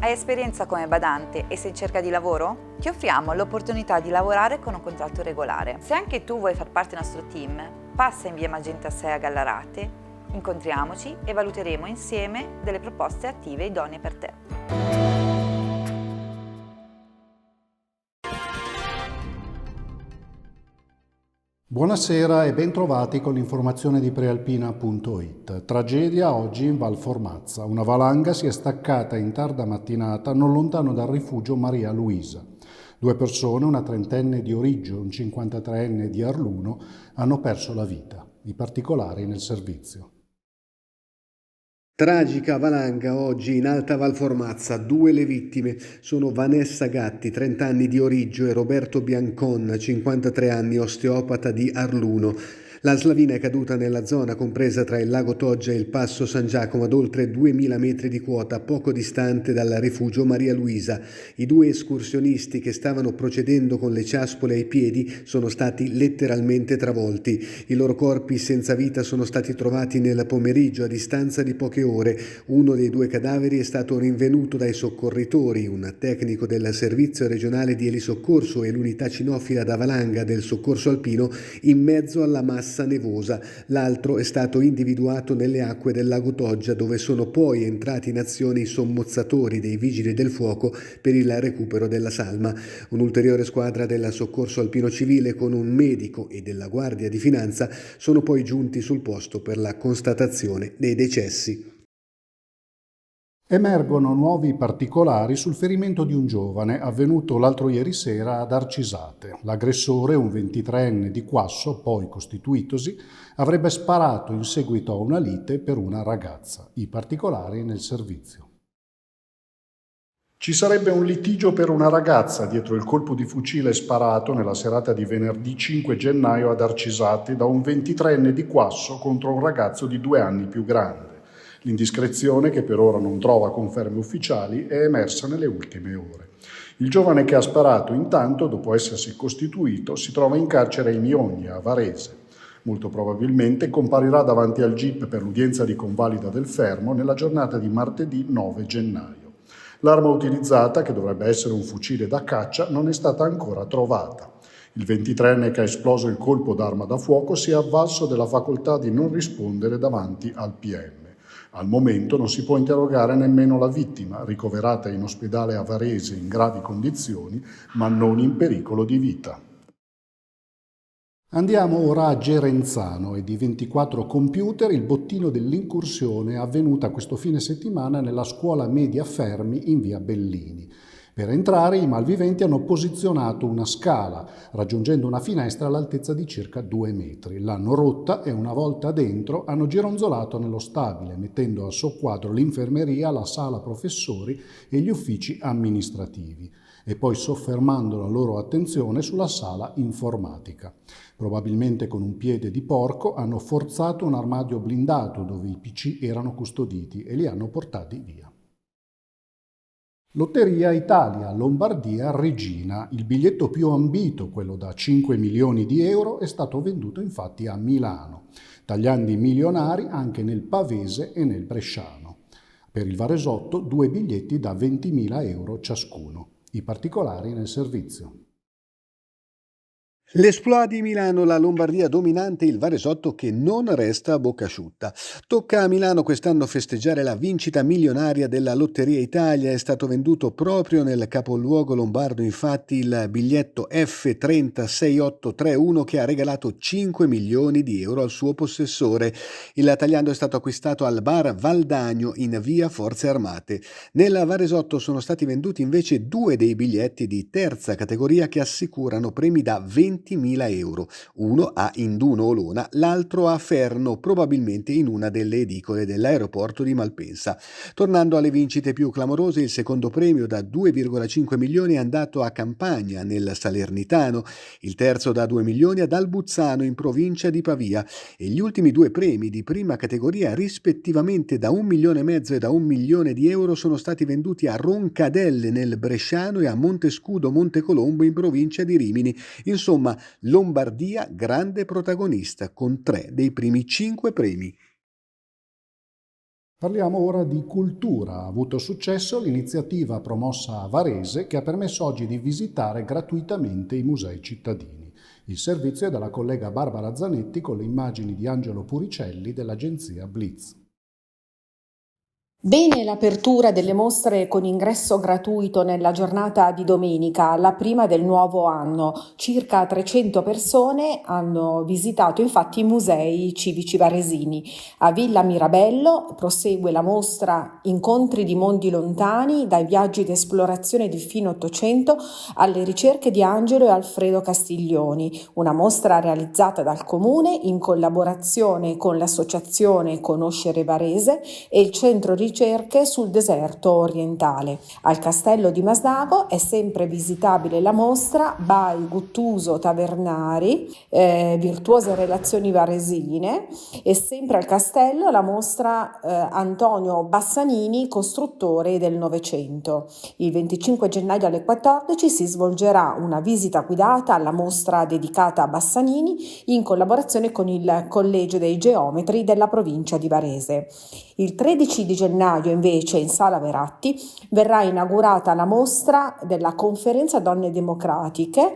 Hai esperienza come badante e sei in cerca di lavoro? Ti offriamo l'opportunità di lavorare con un contratto regolare. Se anche tu vuoi far parte del nostro team, passa in via Magenta 6 a Gallarate, incontriamoci e valuteremo insieme delle proposte attive idonee per te. Buonasera e bentrovati con l'informazione di prealpina.it. Tragedia oggi in Val Formazza. Una valanga si è staccata in tarda mattinata non lontano dal rifugio Maria Luisa. 2 persone, una trentenne di Origgio e un 53enne di Arluno, hanno perso la vita. I particolari nel servizio. Tragica valanga oggi in Alta Val Formazza. 2 le vittime sono Vanessa Gatti, 30 anni di Origgio, e Roberto Biancon, 53 anni, osteopata di Arluno. La slavina è caduta nella zona compresa tra il lago Toggia e il passo San Giacomo ad oltre 2000 metri di quota, poco distante dal rifugio Maria Luisa. I 2 escursionisti che stavano procedendo con le ciaspole ai piedi sono stati letteralmente travolti. I loro corpi senza vita sono stati trovati nel pomeriggio a distanza di poche ore. Uno dei 2 cadaveri è stato rinvenuto dai soccorritori, un tecnico del servizio regionale di elisoccorso e l'unità cinofila da valanga del soccorso alpino, in mezzo alla massa nevosa. L'altro è stato individuato nelle acque del lago Toggia, dove sono poi entrati in azione i sommozzatori dei vigili del fuoco per il recupero della salma. Un'ulteriore squadra del soccorso alpino civile con un medico e della Guardia di Finanza sono poi giunti sul posto per la constatazione dei decessi. Emergono nuovi particolari sul ferimento di un giovane avvenuto l'altro ieri sera ad Arcisate. L'aggressore, un 23enne di Quasso, poi costituitosi, avrebbe sparato in seguito a una lite per una ragazza. I particolari nel servizio. Ci sarebbe un litigio per una ragazza dietro il colpo di fucile sparato nella serata di venerdì 5 gennaio ad Arcisate da un 23enne di Quasso contro un ragazzo di 2 anni più grande. L'indiscrezione, che per ora non trova conferme ufficiali, è emersa nelle ultime ore. Il giovane che ha sparato, intanto, dopo essersi costituito, si trova in carcere ai Miogni, a Varese. Molto probabilmente comparirà davanti al GIP per l'udienza di convalida del fermo nella giornata di martedì 9 gennaio. L'arma utilizzata, che dovrebbe essere un fucile da caccia, non è stata ancora trovata. Il 23enne che ha esploso il colpo d'arma da fuoco si è avvalso della facoltà di non rispondere davanti al PM. Al momento non si può interrogare nemmeno la vittima, ricoverata in ospedale a Varese in gravi condizioni, ma non in pericolo di vita. Andiamo ora a Gerenzano e di 24 computer il bottino dell'incursione avvenuta questo fine settimana nella scuola media Fermi in via Bellini. Per entrare i malviventi hanno posizionato una scala, raggiungendo una finestra all'altezza di circa 2 metri. L'hanno rotta e una volta dentro hanno gironzolato nello stabile, mettendo a soqquadro l'infermeria, la sala professori e gli uffici amministrativi, e poi soffermando la loro attenzione sulla sala informatica. Probabilmente con un piede di porco hanno forzato un armadio blindato dove i PC erano custoditi e li hanno portati via. Lotteria Italia, Lombardia, Regina. Il biglietto più ambito, quello da 5 milioni di euro, è stato venduto infatti a Milano, tagliando i milionari anche nel Pavese e nel Bresciano. Per il Varesotto 2 biglietti da 20.000 euro ciascuno. I particolari nel servizio. L'Esploit di Milano, la Lombardia dominante, il Varesotto che non resta a bocca asciutta. Tocca a Milano quest'anno festeggiare la vincita milionaria della Lotteria Italia. È stato venduto proprio nel capoluogo lombardo, infatti, il biglietto F306831 che ha regalato 5 milioni di euro al suo possessore. Il tagliando è stato acquistato al bar Valdagno in via Forze Armate. Nel Varesotto sono stati venduti invece 2 dei biglietti di terza categoria che assicurano premi da 20.000 euro, uno a Induno Olona, l'altro a Ferno, probabilmente in una delle edicole dell'aeroporto di Malpensa. Tornando alle vincite più clamorose, il secondo premio da 2,5 milioni è andato a Campagna, nel Salernitano, il terzo da 2 milioni ad Albuzzano, in provincia di Pavia, e gli ultimi 2 premi di prima categoria, rispettivamente da 1,5 milioni e da 1 milione di euro, sono stati venduti a Roncadelle, nel Bresciano, e a Montescudo Montecolombo, in provincia di Rimini. Insomma, Lombardia grande protagonista con 3 dei primi 5 premi. Parliamo ora di cultura. Ha avuto successo l'iniziativa promossa a Varese che ha permesso oggi di visitare gratuitamente i musei cittadini. Il servizio è della collega Barbara Zanetti con le immagini di Angelo Puricelli dell'agenzia Blitz. Bene l'apertura delle mostre con ingresso gratuito nella giornata di domenica, la prima del nuovo anno. Circa 300 persone hanno visitato infatti i musei civici varesini. A Villa Mirabello prosegue la mostra Incontri di mondi lontani, dai viaggi d'esplorazione di fine Ottocento alle ricerche di Angelo e Alfredo Castiglioni, una mostra realizzata dal Comune in collaborazione con l'associazione Conoscere Varese e il centro ricerche sul deserto orientale. Al castello di Masnago è sempre visitabile la mostra by Guttuso Tavernari, virtuose relazioni varesine, e sempre al castello la mostra Antonio Bassanini, costruttore del Novecento. Il 25 gennaio alle 14 si svolgerà una visita guidata alla mostra dedicata a Bassanini in collaborazione con il Collegio dei Geometri della provincia di Varese. Il 13 di gennaio invece in Sala Veratti verrà inaugurata la mostra della Conferenza Donne Democratiche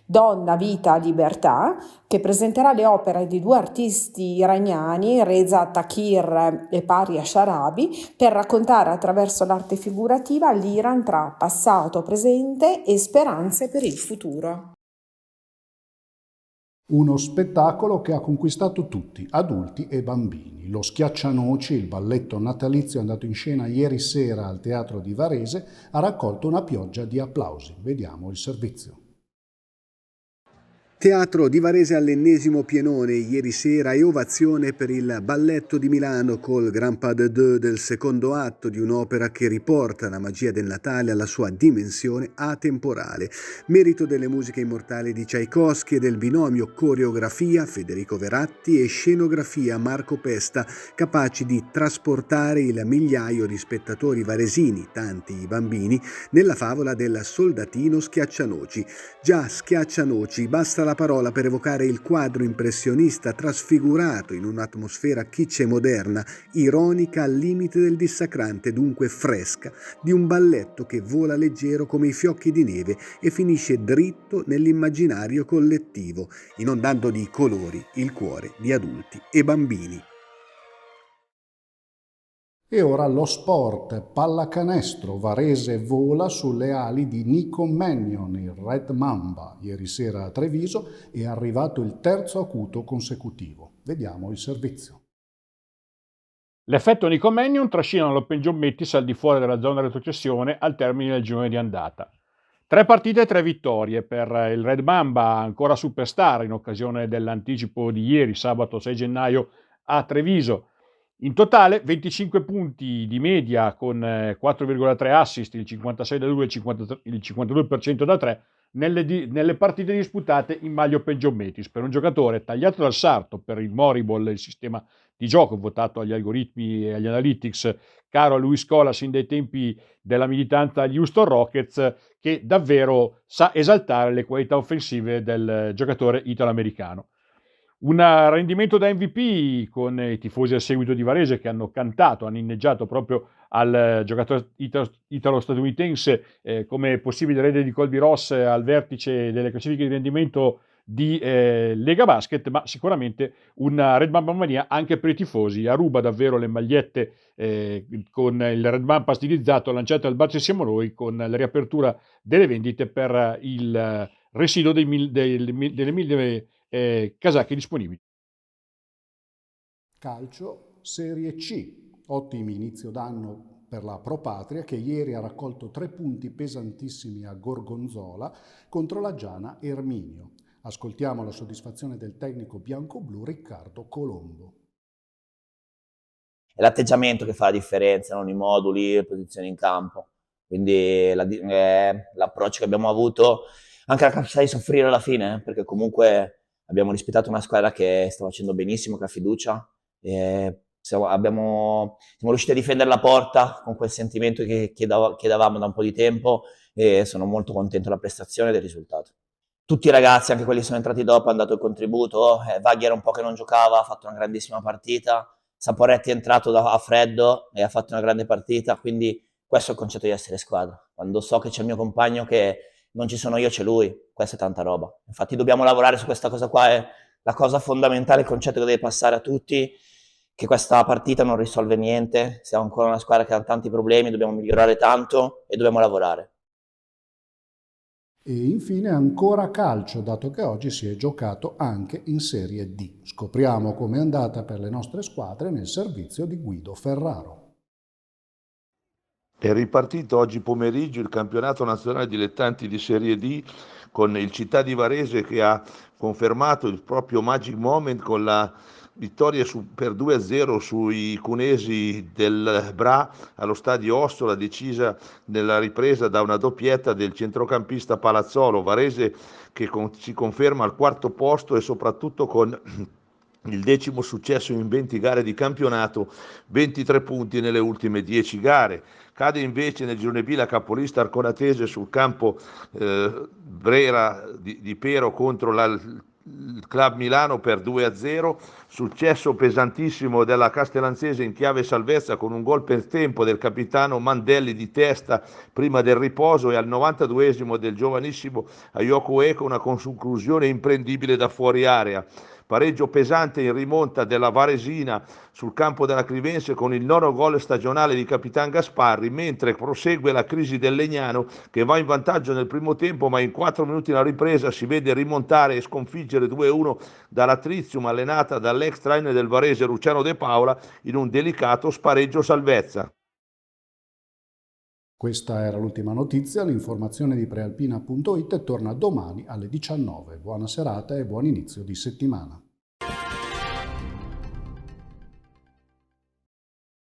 Donna, Vita, Libertà, che presenterà le opere di due artisti iraniani, Reza Takir e Paria Sharabi, per raccontare attraverso l'arte figurativa l'Iran tra passato, presente e speranze per il futuro. Uno spettacolo che ha conquistato tutti, adulti e bambini. Lo Schiaccianoci, il balletto natalizio andato in scena ieri sera al Teatro di Varese, ha raccolto una pioggia di applausi. Vediamo il servizio. Teatro di Varese all'ennesimo pienone ieri sera e ovazione per il Balletto di Milano col Grand Pas de Deux del secondo atto di un'opera che riporta la magia del Natale alla sua dimensione atemporale. Merito delle musiche immortali di Tchaikovsky e del binomio coreografia Federico Veratti e scenografia Marco Pesta, capaci di trasportare il migliaio di spettatori varesini, tanti i bambini, nella favola del soldatino Schiaccianoci. Già Schiaccianoci, basta la parola per evocare il quadro impressionista trasfigurato in un'atmosfera kitsch e moderna, ironica al limite del dissacrante, dunque fresca, di un balletto che vola leggero come i fiocchi di neve e finisce dritto nell'immaginario collettivo, inondando di colori il cuore di adulti e bambini. E ora lo sport, pallacanestro, Varese vola sulle ali di Nico Mannion, il Red Mamba. Ieri sera a Treviso è arrivato il terzo acuto consecutivo. Vediamo il servizio. L'effetto Nico Mannion trascina l'Open Giommettis al di fuori della zona retrocessione al termine del girone di andata. 3 partite e 3 vittorie per il Red Mamba, ancora superstar in occasione dell'anticipo di ieri, sabato 6 gennaio a Treviso. In totale 25 punti di media con 4,3 assist, il 56 da 2 e il 52% da 3 nelle partite disputate in maglia Open Giommettis. Per un giocatore tagliato dal sarto per il Moriball, il sistema di gioco votato agli algoritmi e agli analytics, caro a Luis Colas in dei tempi della militanza agli Houston Rockets, che davvero sa esaltare le qualità offensive del giocatore italo-americano. Un rendimento da MVP con i tifosi al seguito di Varese che hanno cantato, hanno inneggiato proprio al giocatore italo-statunitense come possibile erede di Colby Ross al vertice delle classifiche di rendimento di Lega Basket, ma sicuramente una Red Mamba mania anche per i tifosi. A ruba davvero le magliette con il Red Mamba stilizzato lanciate al Bar Ci Siamo Noi, con la riapertura delle vendite per il residuo delle 1000 casacche disponibili. Calcio, Serie C. Ottimi inizio d'anno per la Pro Patria che ieri ha raccolto 3 punti pesantissimi a Gorgonzola contro la Giana Erminio. Ascoltiamo la soddisfazione del tecnico bianco-blu Riccardo Colombo. È l'atteggiamento che fa la differenza, non i moduli, le posizioni in campo. Quindi l'approccio che abbiamo avuto, anche la capacità di soffrire alla fine, perché comunque abbiamo rispettato una squadra che sta facendo benissimo, che ha fiducia. Siamo riusciti a difendere la porta con quel sentimento che davamo da un po' di tempo, e sono molto contento della prestazione e del risultato. Tutti i ragazzi, anche quelli che sono entrati dopo, hanno dato il contributo. Vaghi era un po' che non giocava, ha fatto una grandissima partita. Saporetti è entrato a freddo e ha fatto una grande partita, quindi questo è il concetto di essere squadra. Quando so che c'è il mio compagno, che non ci sono io, c'è lui, questa è tanta roba. Infatti dobbiamo lavorare su questa cosa qua, è la cosa fondamentale, il concetto che deve passare a tutti, che questa partita non risolve niente, siamo ancora una squadra che ha tanti problemi, dobbiamo migliorare tanto e dobbiamo lavorare. E infine ancora calcio, dato che oggi si è giocato anche in Serie D. Scopriamo com'è andata per le nostre squadre nel servizio di Guido Ferraro. È ripartito oggi pomeriggio il campionato nazionale dilettanti di Serie D con il Città di Varese che ha confermato il proprio magic moment con la vittoria per 2-0 sui cunesi del Bra allo stadio Ossola, decisa nella ripresa da una doppietta del centrocampista Palazzolo. Varese che si conferma al quarto posto e soprattutto con il 10° successo in 20 gare di campionato, 23 punti nelle ultime 10 gare. Cade invece nel girone B la capolista arconatese sul campo Brera di Pero contro il Club Milano per 2-0, successo pesantissimo della Castellanzese in chiave salvezza con un gol per tempo del capitano Mandelli di testa prima del riposo e al 92esimo del giovanissimo Ayoko Eko una conclusione imprendibile da fuori area. Pareggio pesante in rimonta della Varesina sul campo della Clivense con il 9° gol stagionale di Capitan Gasparri, mentre prosegue la crisi del Legnano che va in vantaggio nel primo tempo, ma in 4 minuti alla ripresa si vede rimontare e sconfiggere 2-1 dalla Trizium allenata dall'ex trainer del Varese Luciano De Paola in un delicato spareggio salvezza. Questa era l'ultima notizia, l'informazione di prealpina.it torna domani alle 19. Buona serata e buon inizio di settimana.